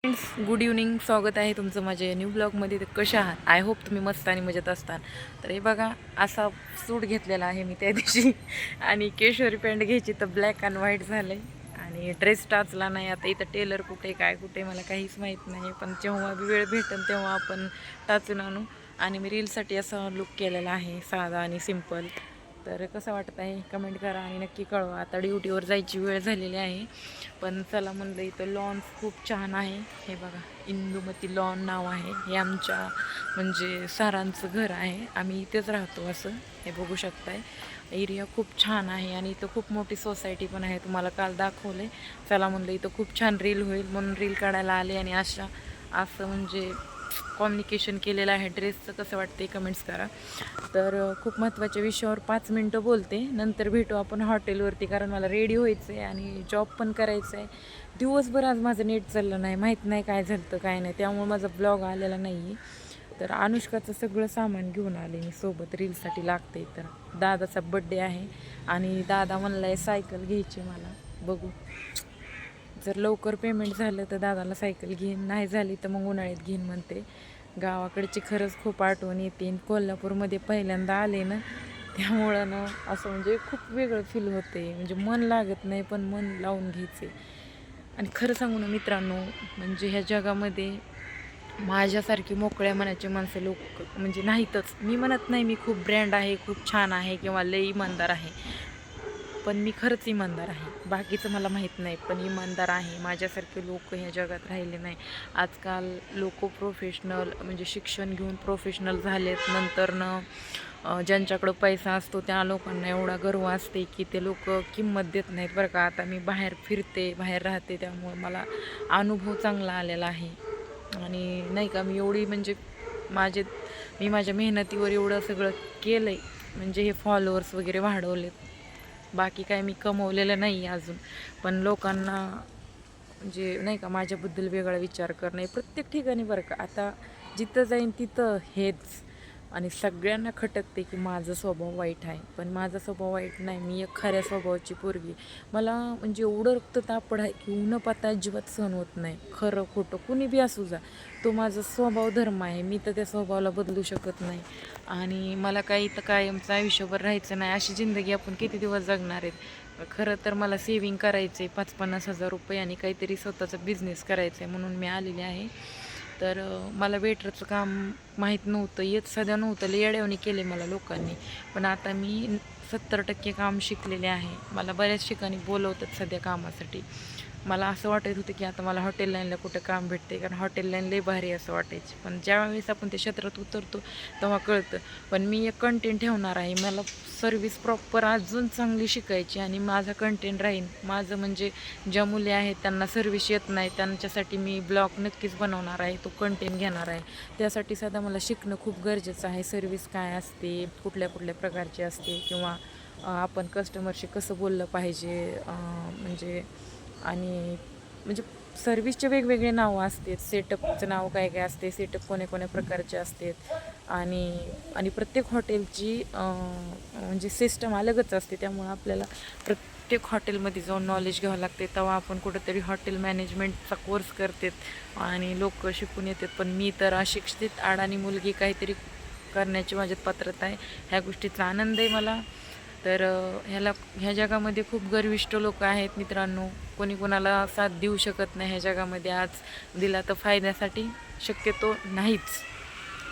Good evening. स्वागत आहे तुमचं माझ्या न्यू ब्लॉगमध्ये. तर कशा आहात? आय होप तुम्ही मस्त आणि मजेत असताल. तर हे बघा, असा सूट घेतलेला आहे मी त्या दिवशी आणि केशरी पॅन्ट घ्यायची तर ब्लॅक अँड व्हाईट झालं आहे आणि ड्रेस टाचला नाही. आता इथं टेलर कुठे काय कुठे मला काहीच माहीत नाही, पण जेव्हा वेळ भेटेल तेव्हा आपण टाचून आणू. आणि मी रीलसाठी असा लुक केलेला आहे, साधा आणि सिम्पल. तर कसं वाटत आहे कमेंट करा आणि नक्की कळवा. आता ड्युटीवर जायची वेळ झालेली आहे, पण चला म्हणलं. इथं लॉन्स खूप छान आहे. हे बघा, इंदुमती लॉन नाव आहे. हे आमच्या म्हणजे सरांचं घर आहे, आम्ही इथेच राहतो. असं हे बघू शकताय. एरिया खूप छान आहे आणि इथं खूप मोठी सोसायटी पण आहे. तुम्हाला काल दाखवले. चला म्हणलं इथं खूप छान रील होईल म्हणून रील काढायला आले. आणि असं म्हणजे कॉम्युनिकेशन केलेलं आहे. ड्रेसचं कसं वाटते कमेंट्स करा. तर खूप महत्त्वाच्या विषयावर 5 मिनटं बोलते, नंतर भेटू आपण हॉटेलवरती. कारण मला रेडी व्हायचं आहे आणि जॉब पण करायचं आहे. दिवसभर आज माझं नेट चाललं नाही, माहीत नाही काय झालं तर काय नाही, त्यामुळे माझा ब्लॉग आलेला नाही आहे. तर अनुष्काचं सगळं सामान घेऊन आले मी सोबत, रीलसाठी लागते. तर दादाचा बड्डे आहे आणि दादा म्हणला आहे सायकल घ्यायची मला. बघू, जर लवकर पेमेंट झालं तर दादाला सायकल घेईन, नाही झाली तर मग उन्हाळ्यात घेईन म्हणते. गावाकडची खरंच खूप आठवण येते. कोल्हापूरमध्ये पहिल्यांदा आले ना, त्यामुळं ना असं म्हणजे खूप वेगळं फील होते. म्हणजे मन लागत नाही, पण मन लावून घ्यायचे. आणि खरं सांगू ना मित्रांनो, म्हणजे ह्या जगामध्ये माझ्यासारखी मोकळ्या मनाची माणसं लोक म्हणजे नाहीतच. मी म्हणत नाही मी खूप ब्रँड आहे, खूप छान आहे किंवा लई इमानदार आहे, पण मी खरंच इमानदार आहे. बाकीचं मला माहीत नाही, पण इमानदार आहे. माझ्यासारखे लोक ह्या जगात राहिले नाही. आजकाल लोक प्रोफेशनल म्हणजे शिक्षण घेऊन प्रोफेशनल झालेत. नंतरनं ज्यांच्याकडं पैसा असतो त्या लोकांना एवढा गर्व असते की ते लोक किंमत देत नाहीत बरं का. आता मी बाहेर फिरते, बाहेर राहते, त्यामुळे मला अनुभव चांगला आलेला आहे. आणि नाही का, मी एवढी म्हणजे मी माझ्या मेहनतीवर एवढं सगळं केलं आहे. म्हणजे हे फॉलोअर्स वगैरे वाढवलेत. बाकी काय मी कमवलेलं नाही अजून, पण लोकांना म्हणजे नाही का माझ्याबद्दल वेगळा विचार करणं आहे प्रत्येक ठिकाणी बरं का. आता जिथं जाईन तिथं हेच. आणि सगळ्यांना खटकते की माझा स्वभाव वाईट आहे, पण माझा स्वभाव वाईट नाही. मी एक खऱ्या स्वभावाची पोरगी. मला म्हणजे एवढं रक्ततापड आहे की ऊन पाता अजिबात सहन होत नाही. खरं खोटं कुणी बी असू जा, तो माझा स्वभाव धर्म आहे. मी तर त्या स्वभावाला बदलू शकत नाही. आणि मला काही इथं कायमचं आयुष्यभर राहायचं नाही. अशी जिंदगी आपण किती दिवस जगणार आहेत. खरं तर मला सेविंग करायचं आहे 5-50 हजार रुपये आणि काहीतरी स्वतःचा बिझनेस करायचा आहे, म्हणून मी आलेले आहे. तर मला वेटरचं काम माहीत नव्हतं, येत सध्या नव्हतं, येड्यावणी केले मला लोकांनी. पण आता मी 70% काम शिकलेले आहे. मला बऱ्याच ठिकाणी बोलवतात सध्या कामासाठी. मला असं वाटत होतं की आता मला हॉटेल लाईनला कुठं काम भेटते, कारण हॉटेल लाईन लई भारी असं वाटायचं. पण ज्यावेळेस आपण त्या क्षेत्रात उतरतो तेव्हा कळतं. पण मी एक कंटेंट ठेवणार आहे. मला सर्व्हिस प्रॉपर अजून चांगली शिकायची आणि माझा कंटेंट राहीन. माझं म्हणजे ज्या मुली आहेत त्यांना सर्व्हिस येत नाही, त्यांच्यासाठी मी ब्लॉग नक्कीच बनवणार आहे, तो कंटेंट घेणार आहे. त्यासाठी सध्या मला शिकणं खूप गरजेचं आहे. सर्व्हिस काय असते, कुठल्या कुठल्या प्रकारची असते, किंवा आपण कस्टमरशी कसं बोललं पाहिजे, म्हणजे आणि म्हणजे सर्व्हिसचे वेगवेगळे नावं असतात. सेटअपचं नाव काय काय असते, सेटअप कोण्या प्रकारचे असतात. आणि प्रत्येक हॉटेलची म्हणजे सिस्टम अलगच असते. त्यामुळं आपल्याला प्रत्येक हॉटेलमध्ये जाऊन नॉलेज घ्यावं लागते. तेव्हा आपण कुठंतरी हॉटेल मॅनेजमेंटचा कोर्स करतात आणि लोक शिकून येतात. पण मी तर अशिक्षित अडाणी मुलगी, काहीतरी करण्याची माझ्यात पात्रता आहे. ह्या गोष्टीचा आनंद आहे मला. तर ह्या जगामध्ये खूप गर्विष्ठ लोक आहेत मित्रांनो. कोणी कोणाला साथ देऊ शकत नाही ह्या जगामध्ये. आज दिला तर फायद्यासाठी, शक्यतो नाहीच.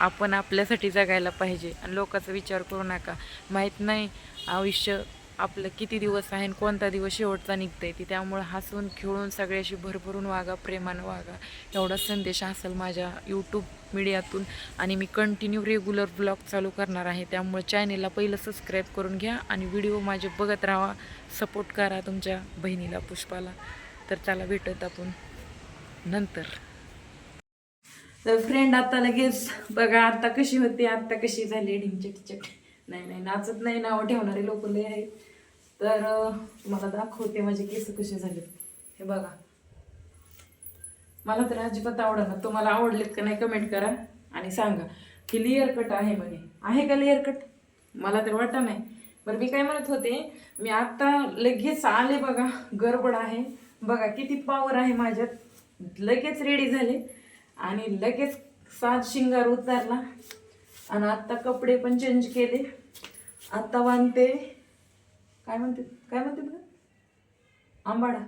आपण आपल्यासाठी जगायला पाहिजे आणि लोकांचा विचार करू नका. माहीत नाही आयुष्य आपलं किती दिवस आहे आणि कोणता दिवस शेवटचा निघतं आहे. त्यामुळं हसून खेळून सगळ्याशी भरभरून वागा, प्रेमानं वागा, एवढा संदेश असेल माझ्या यूट्यूब मीडियातून. आणि मी कंटिन्यू रेग्युलर ब्लॉग चालू करणार आहे, त्यामुळे चॅनेलला पहिलं सबस्क्राईब करून घ्या आणि व्हिडिओ माझे बघत राहा, सपोर्ट करा तुमच्या बहिणीला पुष्पाला. तर चला भेटत आपण नंतर. तर फ्रेंड आता लगेच बघा, आता कशी होती, आता कशी झाली ढिंचक. नाही नाही, नाचत नाही, नावं ठेवणारे लोक लय आहेत. तर तुम्हाला दाखवते माझे केस कसे झाले. हे बघा, मला तर अजिबात आवडणार. तुम्हाला आवडलेत का नाही कमेंट करा आणि सांगा. की लेअर कट आहे म्हणे, आहे का लेअर कट? मला तर वाटत नाही. बरं, मी काय म्हणत होते, मी आता लगेच आले बघा, गडबड आहे बघा, किती पावर आहे माझ्यात. लगेच रेडी झाले आणि लगेच साज शिंगार उतारला आणि आत्ता कपडे पण चेंज केले. आत्ता बांधते काय म्हणते तुला आंबाडा.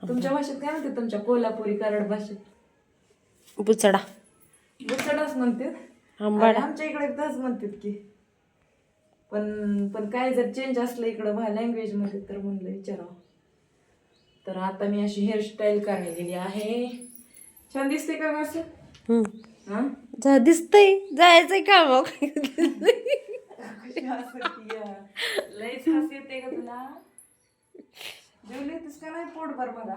तुमच्या भाषेत काय म्हणते? तुमच्या कोल्हापुरी कराड भाषेत बुचडा बुचडाच म्हणते. आंबाडा आमच्या इकडे तसंच म्हणतात की. पण काय जर चेंज असलं इकडं लँग्वेज मध्ये तर म्हणलं विचारावं. तर आता मी अशी हेअरस्टाईल करायला गेली आहे. छान दिसते का असं? जा दिसतंय जायचंय का मग? लयच खास येते का तुला? जेवली होतीस का नाही पोटभर बघा?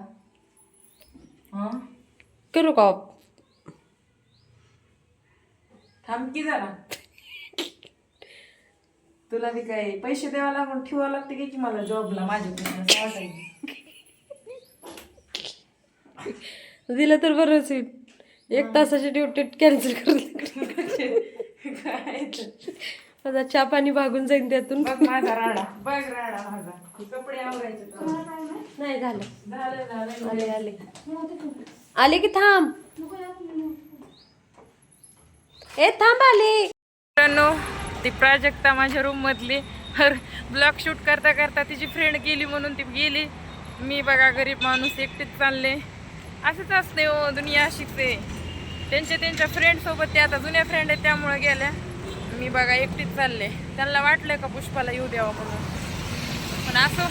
करू का थांब की जरा. तुला बी काय पैसे द्यावा लागून ठेवावं लागते की मला जॉबला माझ्या दिलं तर बरंच होईल. 1 तासाची ड्युटी कॅन्सल करून काय माझा चहा पाणी भागून जाईन त्यातून. बघ माझा राडा, बघ राडा माझा. कपडे आवरायचे नाही झालं. झालं आले की थांब. ए थांब आले. मित्रांनो, ती प्राजक्ता माझ्या रूम मधली ब्लॉग शूट करता करता तिची फ्रेंड गेली म्हणून ती गेली. मी बघा गरीब माणूस एकटीच चालले. असंच असते हो, दुनिया अशीच आहे. त्यांच्या फ्रेंड सोबत ते आता जुन्या फ्रेंड आहेत त्यामुळे गेल्या. मी बघा एकटीच चालले. त्यांना वाटलंय का पुष्पाला येऊ द्यावं म्हणून, पण असं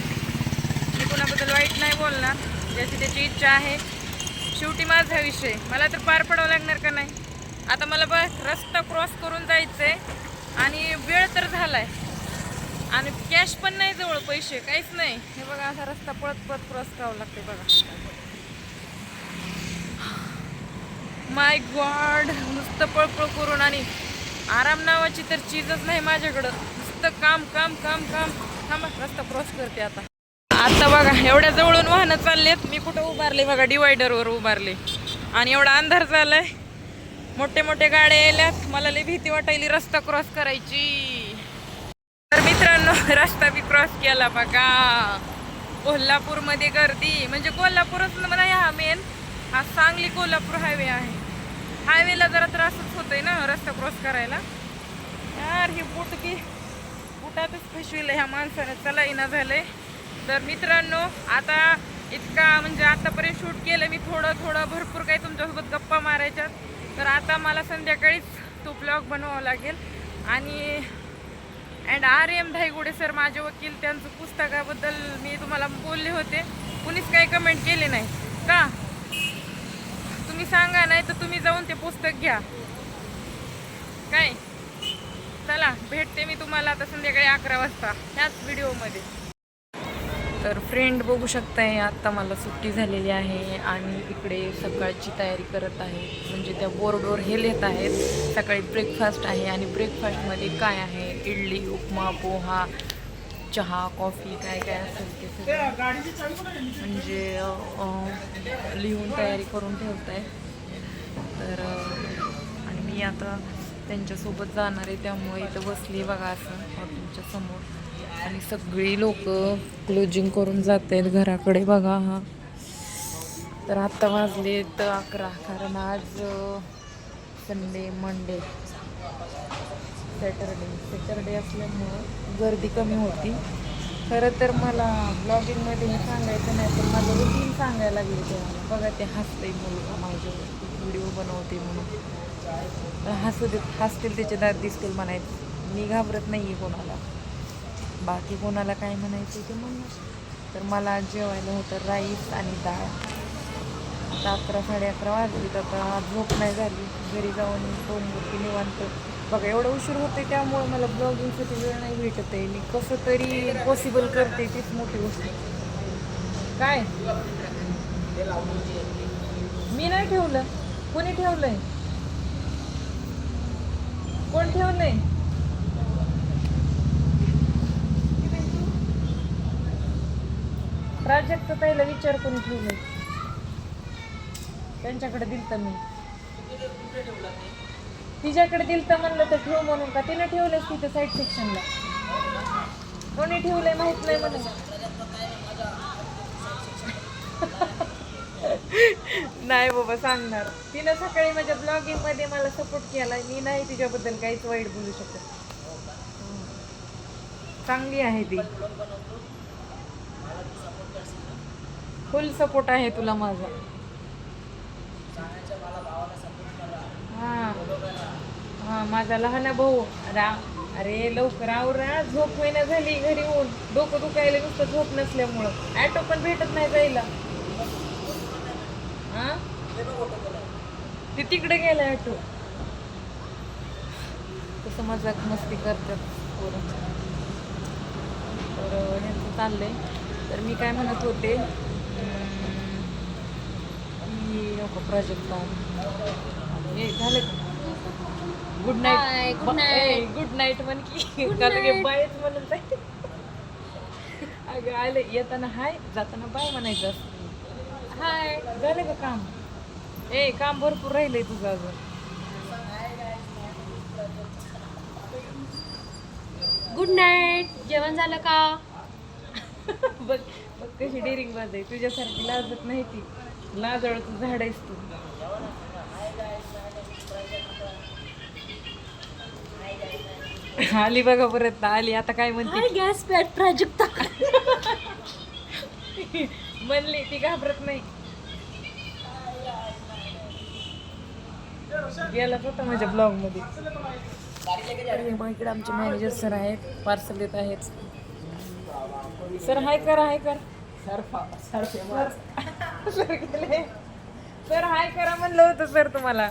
मी कुणाबद्दल वाईट नाही बोलणार. ज्याची त्याची इच्छा आहे. शेवटी माझा विषय मला तर पार पडावं लागणार का नाही. आता मला बस रस्ता क्रॉस करून जायचंय आणि वेळ तर झालाय आणि कॅश पण नाही जवळ, पैसे काहीच नाही. हे बघा असा रस्ता पळत क्रॉस करावं लागते बघा. माय गॉड, नुसतं पळपळ करून आणि आराम नावाची तर चीजच नाही माझ्याकडं. नुसतं काम काम काम काम. थांबा रस्ता क्रॉस करते आता बघा एवढ्या जवळून वाहनं चाललेत. मी कुठं उभारले बघा, डिवायडरवर उभारले आणि एवढा अंधार झालाय. मोठे गाड्या यायल्यात. मला लई भीती वाटायली रस्ता क्रॉस करायची. तर मित्रांनो रस्ता बी क्रॉस केला बघा. कोल्हापूरमध्ये गर्दी म्हणजे कोल्हापूरच म्हणा, हा मेन हा सांगली कोल्हापूर हायवे आहे. हायवेला जरा त्रासच होतोय ना रस्ता क्रॉस करायला. यार ही बुटातच फसविलं ह्या माणसाने, चला येणं झालंय. तर मित्रांनो आता इतका म्हणजे आतापर्यंत शूट केलं मी थोडं भरपूर काही तुमच्यासोबत गप्पा मारायच्यात. तर आता मला संध्याकाळीच तो ब्लॉग बनवावा लागेल. आणि RM धायगुडे सर माझे वकील, त्यांचं पुस्तकाबद्दल मी तुम्हाला बोलले होते. कुणीच काही कमेंट केले नाही का? तुम्ही सांगा, नाही तर तुम्ही जाऊन ते पुस्तक घ्या. काय चला भेटते मी तुम्हाला आता संध्याकाळी 11 वाजता ह्याच व्हिडिओमध्ये. तर फ्रेंड बघू शकताय आता मला सुट्टी झालेली आहे आणि इकडे सकाळची तयारी करत आहे. म्हणजे त्या बोर्डवर हे लिहित आहेत. सकाळी ब्रेकफास्ट आहे आणि ब्रेकफास्टमध्ये काय आहे, इडली, उपमा, पोहा, चहा, कॉफी काय काय असेल ते सगळं म्हणजे लिहून तयारी करून ठेवत आहे. तर आणि मी आता त्यांच्यासोबत जाणार आहे त्यामुळे इथं बसली बघा असं हॉटेलच्या समोर. आणि सगळी लोक क्लोजिंग करून जात आहेत घराकडे बघा. हा तर आत्ता वाजले तर 11 कारण आज संडे मंडे सॅटरडे असल्यामुळं गर्दी कमी होती. खरं तर मला ब्लॉगिंगमध्ये हे सांगायचं नाही पण माझं रुटीन सांगायला लागले तेव्हा बघा. ते हसते मुलगा माझ्यावरती व्हिडिओ बनवते म्हणून हसतील त्याचे दात दिसतील म्हणायचं. मी घाबरत नाही आहे कोणाला, बाकी कोणाला काय म्हणायचं ते म्हणणार. तर मला आज जेवायला होतं राईस आणि डाळ. आता 11 साडे 11 वाजलीत. आता झोप नाही झाली. घरी जाऊन सोमवरती निवांत बघा. एवढं उशीर होते त्यामुळे मला ब्लॉगिंगसाठी वेळ नाही भेटत आहे. मी कसं तरी पॉसिबल करते, तीच मोठी गोष्ट. काय मी नाही ठेवलं, कोणी ठेवलंय? कोण ठेवलंय? प्राजक्त पहिला विचार कोणी ठेवलंय? त्यांच्याकडे दिलतं मी. तिच्याकडे दिलतं म्हणलं तर ठेव म्हणून का? तिने ठेवलंय तिथं साईड सेक्शनला. कोणी ठेवलंय माहित नाही म्हणून. नाही बाबा सांगणार. तिनं सकाळी माझ्या ब्लॉगिंग मध्ये मला सपोर्ट केला. मी नाही तिच्याबद्दल काहीच वाईट बोलू शकत. चांगली आहे ती. फुल सपोर्ट आहे तुला माझा. हा हा माझा लहान भाऊ. अरे लवकर आवरा, झोप महिना झाली घरी येऊन. डोकं दुखायला नुसतं झोप नसल्यामुळं. ॲटो पण भेटत नाही जायला. हा ते तिकडे गेला ॲटो. तसं मजाक मस्ती करतात पोरं. तर ह्यांचं चाललंय. तर मी काय म्हणत होते की नको प्रोजेक्ट हे झालं का? Good night. Good night. Good night म्हण की बायच म्हणून जायचं. अगं आले येताना हाय, जाताना बाय म्हणायचं असतं. हाय. झालं का काम? काम भरपूर राहिलंय तुझं अजून. Good night. जेवण झालं का? बघ बघ कशी डेअरिंग बाज आहे. तुझ्यासारखी लाजत नाही ती. लाजळचं झाड आहेस तू. आली बघा परत आली. आता काय म्हणते गॅस पॅट प्राजक्ता. म्हणली ती घाबरत नाही. गेलाच होता माझ्या ब्लॉग मध्ये. मग इकडे आमचे मॅनेजर सर आहेत, पार्सल देत आहेत. सर हाय कर, हाय कर. सर हाय करा म्हणलं होतं सर तुम्हाला.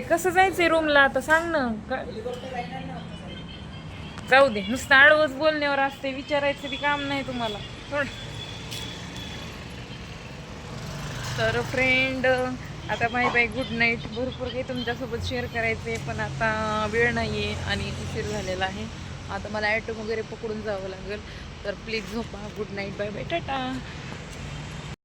कसं जायचंय रूमला आता सांग ना. जाऊ दे, नुसतं आडवच बोलण्यावर असते. विचारायचं बी काम नाही तुम्हाला. तर फ्रेंड आता बाय बाय, गुड नाईट. भरपूर काही तुमच्यासोबत शेअर करायचे पण आता वेळ नाही आहे आणि उशीर झालेला आहे. आता मला ॲटो वगैरे पकडून जावं लागेल. तर प्लीज झोपा. Good night, bye bye, Tata.